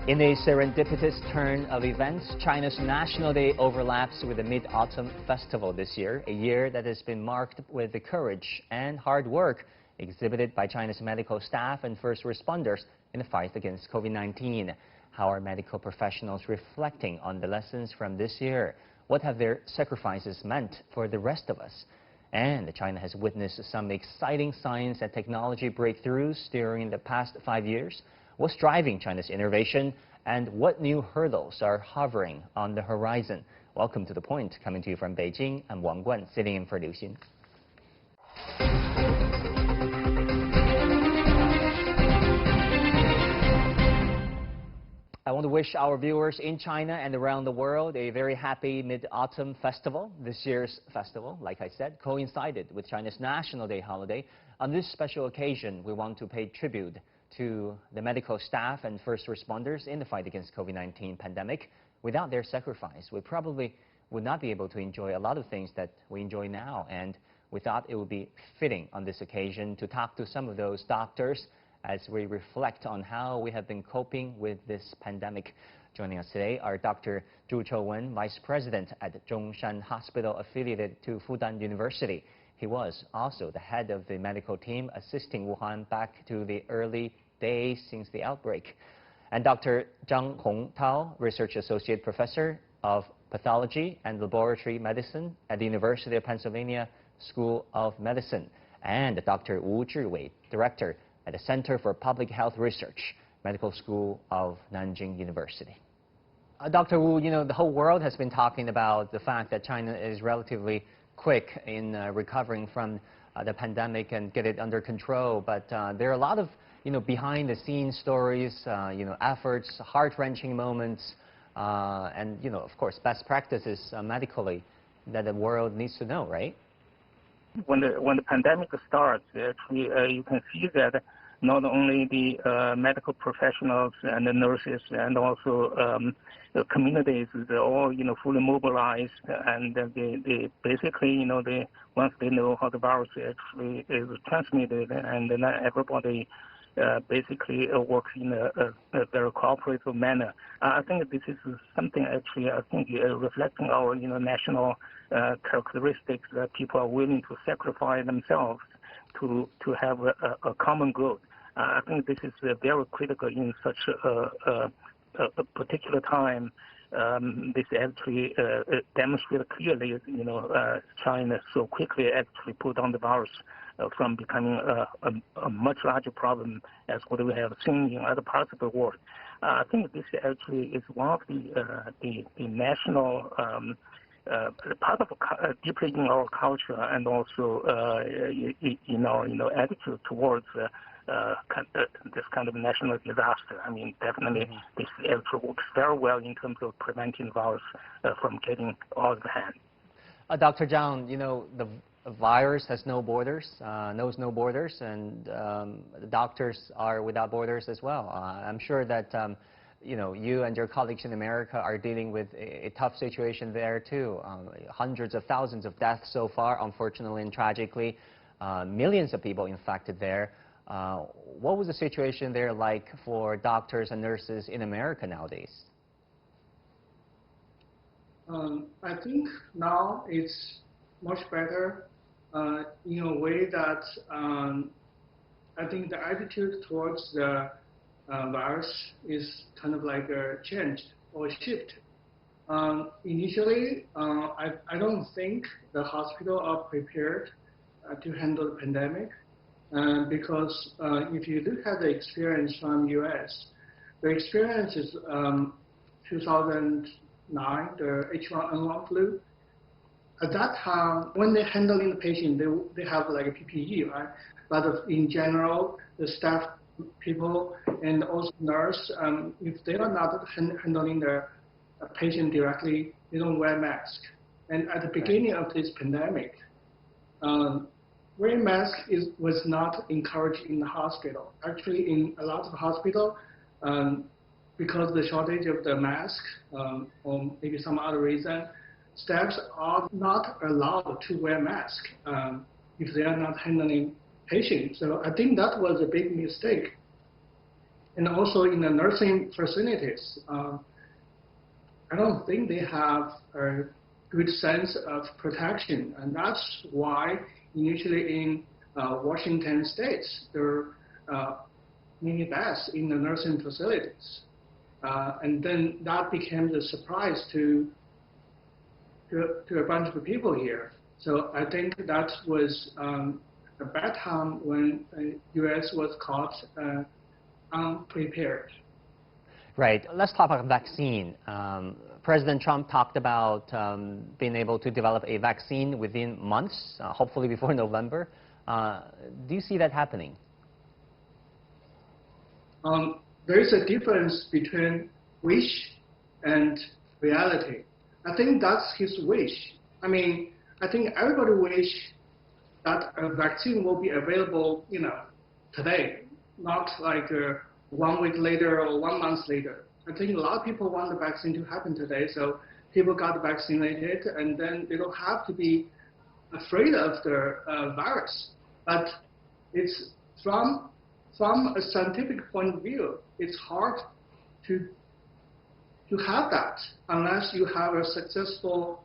In a serendipitous turn of events, China's National Day overlaps with the Mid-Autumn Festival this year, a year that has been marked with the courage and hard work exhibited by China's medical staff and first responders in the fight against COVID-19. How are medical professionals reflecting on the lessons from this year? What have their sacrifices meant for the rest of us? And China has witnessed some exciting science and technology breakthroughs during the past 5 years. What's driving China's innovation, and what new hurdles are hovering on the horizon? Welcome to The Point, coming to you from Beijing. I'm Wang Guan, sitting in for Liu Xin. I want to wish our viewers in China and around the world a very happy Mid-Autumn Festival. This year's festival, like I said, coincided with China's National Day holiday. On this special occasion, we want to pay tribute to the medical staff and first responders in the fight against COVID-19 pandemic. Without their sacrifice, we probably would not be able to enjoy a lot of things that we enjoy now. And we thought it would be fitting on this occasion to talk to some of those doctors as we reflect on how we have been coping with this pandemic. Joining us today are Dr. Zhu Wen, Vice President at Zhongshan Hospital affiliated to Fudan University. He was also the head of the medical team assisting Wuhan back to the early days since the outbreak. And Dr. Zhang Hongtao, Research Associate Professor of Pathology and Laboratory Medicine at the University of Pennsylvania School of Medicine. And Dr. Zhiwei, Director at the Center for Public Health Research, Medical School of Nanjing University. Dr. Wu, you know, the whole world has been talking about the fact that China is relatively quick in recovering from the pandemic and get it under control, but there are a lot of, behind-the-scenes stories, efforts, heart-wrenching moments, and, of course, best practices medically that the world needs to know, right? When the pandemic starts, actually, you can see that not only the medical professionals and the nurses and also the communities, they're all, fully mobilized, and they basically, once they know how the virus actually is transmitted, and then everybody basically works in a very cooperative manner. I think this is something actually, reflecting our, national characteristics, that people are willing to sacrifice themselves to have a common good. I think this is very critical in such a particular time. This actually demonstrated clearly, China so quickly actually put down the virus from becoming a much larger problem as what we have seen in other parts of the world. I think this actually is one of the national part of deeply in our culture, and also attitude towards this kind of national disaster. I mean, definitely this actually works very well in terms of preventing the virus from getting out of hand. Dr. Zhang, the virus has no borders, knows no borders, and the doctors are without borders as well. I'm sure that you and your colleagues in America are dealing with a tough situation there too. Hundreds of thousands of deaths so far, unfortunately and tragically. Millions of people infected there. What was the situation there like for doctors and nurses in America nowadays? I think now it's much better in a way that I think the attitude towards the virus is kind of like a change or a shift. Initially, I don't think the hospital are prepared to handle the pandemic, because if you look at the experience from US, the experience is 2009, the H1N1 flu. At that time, when they're handling the patient, they have like a PPE, right? But in general, the staff people and also nurse, if they are not handling the patient directly, they don't wear mask. And at the beginning of this pandemic, wearing mask was not encouraged in the hospital. Actually, in a lot of hospitals, because of the shortage of the mask, or maybe some other reason, staffs are not allowed to wear mask if they are not handling patients. So I think that was a big mistake. And also in the nursing facilities, I don't think they have a good sense of protection. And that's why initially in Washington states, there are many deaths in the nursing facilities. And then that became the surprise to a bunch of people here. So I think that was a bad time when the U.S. was caught unprepared. Right. Let's talk about vaccine. President Trump talked about being able to develop a vaccine within months, hopefully before November. Do you see that happening? There is a difference between wish and reality. I think that's his wish. I mean, I think everybody wish that a vaccine will be available, today, not like 1 week later or 1 month later. I think a lot of people want the vaccine to happen today, so people got vaccinated, and then they don't have to be afraid of the virus. But it's from a scientific point of view, it's hard to have that unless you have a successful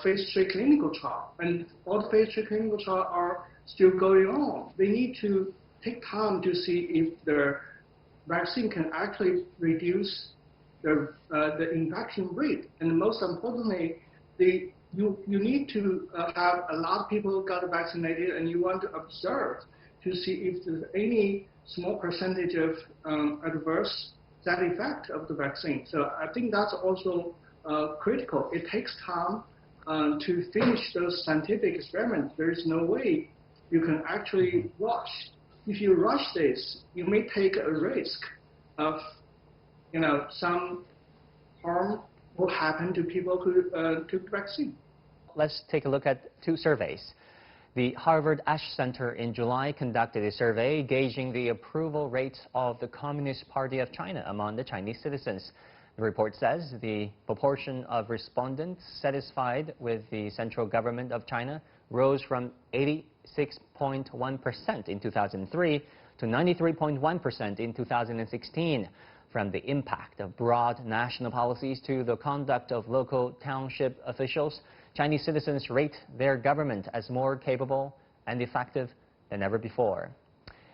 phase 3 clinical trial. And all the phase 3 clinical trials are still going on. They need to take time to see if the vaccine can actually reduce the infection rate. And most importantly, you need to have a lot of people got vaccinated, and you want to observe to see if there's any small percentage of adverse side effect of the vaccine. So I think that's also critical. It takes time to finish those scientific experiments. There is no way you can actually rush. If you rush this, you may take a risk of, some harm will happen to people who took the vaccine. Let's take a look at two surveys. The Harvard Ash Center in July conducted a survey gauging the approval rates of the Communist Party of China among the Chinese citizens. The report says the proportion of respondents satisfied with the central government of China rose from 86.1% in 2003 to 93.1% in 2016. From the impact of broad national policies to the conduct of local township officials, Chinese citizens rate their government as more capable and effective than ever before.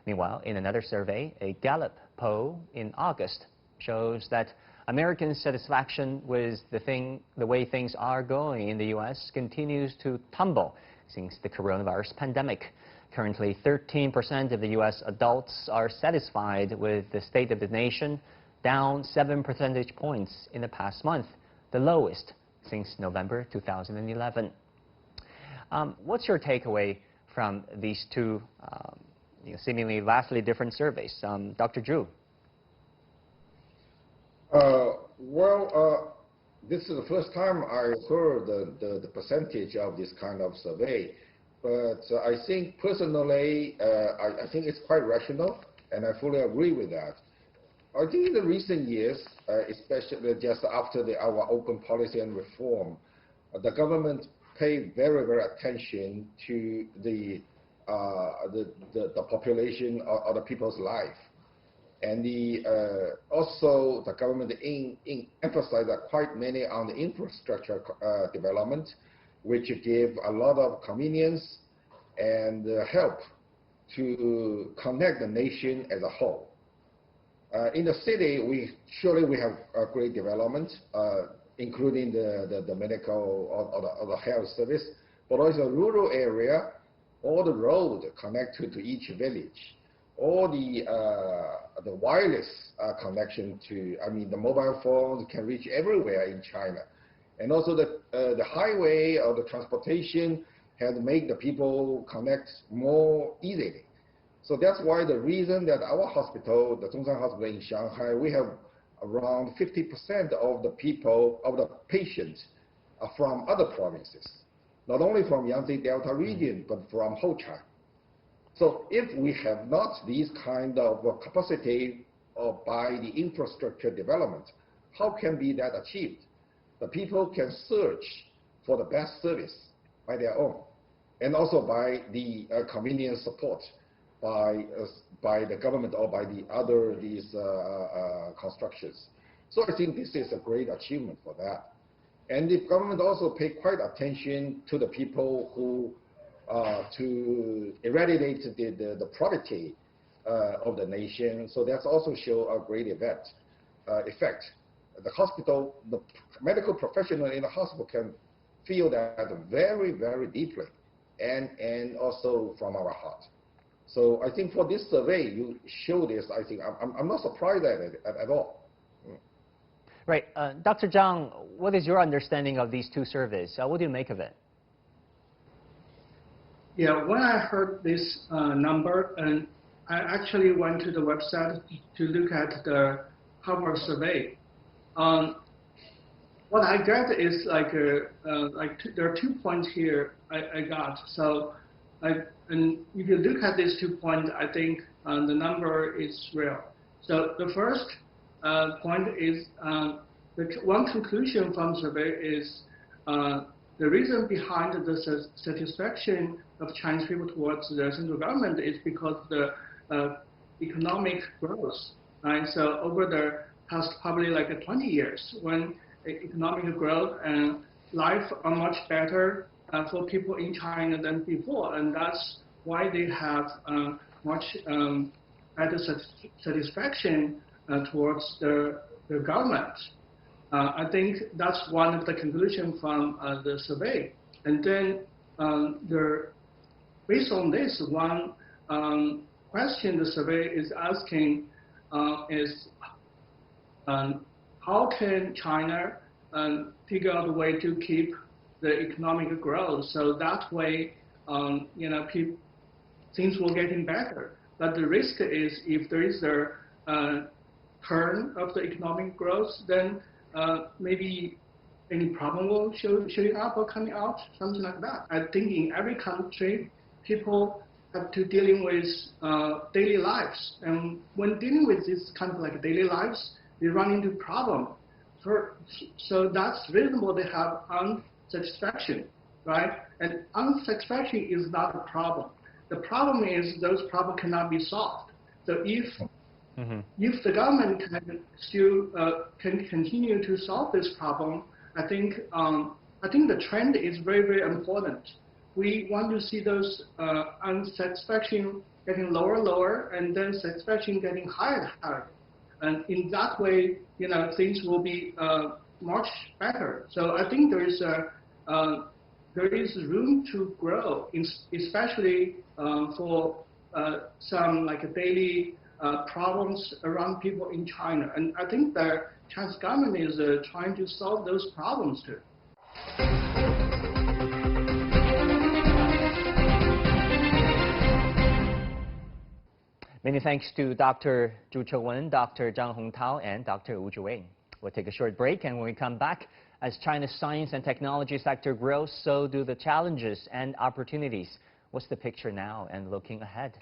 Meanwhile, in another survey, a Gallup poll in August shows that American satisfaction with the way things are going in the U.S. continues to tumble since the coronavirus pandemic. Currently, 13% of the U.S. adults are satisfied with the state of the nation, down 7 percentage points in the past month, the lowest since November 2011. What's your takeaway from these two seemingly vastly different surveys? Dr. Zhu. This is the first time I heard the percentage of this kind of survey. But I think personally, I think it's quite rational, and I fully agree with that. I think in the recent years, especially just after our open policy and reform, the government paid very, very attention to the population or the people's life. And also the government emphasized quite many on the infrastructure development, which gave a lot of convenience and help to connect the nation as a whole. In the city, we have a great development, including the medical or the health service, but also rural area, all the roads connect to each village, all the wireless connection to, the mobile phones can reach everywhere in China. And also the highway or the transportation has made the people connect more easily. So that's why the reason that our hospital, the Zhongshan Hospital in Shanghai, we have around 50% of the patients are from other provinces, not only from Yangtze Delta region, but from whole China. So if we have not these kind of capacity by the infrastructure development, how can be that achieved? The people can search for the best service by their own, and also by the convenience support by the government or by the other constructions. So I think this is a great achievement for that. And the government also paid quite attention to the people who to eradicate the poverty of the nation. So that's also show a great effect. The hospital, the medical professional in the hospital can feel that very, very deeply, and also from our heart. So I think for this survey, you show this. I think I'm not surprised at it at all. Right, Dr. Zhang, what is your understanding of these two surveys? What do you make of it? Yeah, when I heard this number, and I actually went to the website to look at the Harvard survey. What I get is there are 2 points here I got. So, and if you look at these 2 points, I think the number is real. So the first point is the one conclusion from survey is the reason behind the satisfaction of Chinese people towards the central government is because the economic growth, right? So over the past probably 20 years, when economic growth and life are much better for people in China than before, and that's why they have much better satisfaction towards the government. I think that's one of the conclusions from the survey. And then based on this, one question the survey is asking is how can China figure out a way to keep the economic growth so that way things will getting better. But the risk is if there is a turn of the economic growth, then maybe any problem will showing up or coming out, something like that. I think in every country, people have to dealing with daily lives, and when dealing with this kind of daily lives, they run into problem. So that's reasonable. They have unsatisfaction, right? And unsatisfaction is not a problem. The problem is those problems cannot be solved. So if the government can still can continue to solve this problem, I think the trend is very, very important. We want to see those unsatisfaction getting lower, lower, and then satisfaction getting higher, higher. And in that way, things will be much better. So I think there is room to grow, especially for some daily problems around people in China. And I think the Chinese government is trying to solve those problems too. Many thanks to Dr. Zhu Chengwen, Dr. Zhang Hongtao, and Dr. Wu Zhiwei. We'll take a short break, and when we come back, as China's science and technology sector grows, so do the challenges and opportunities. What's the picture now and looking ahead?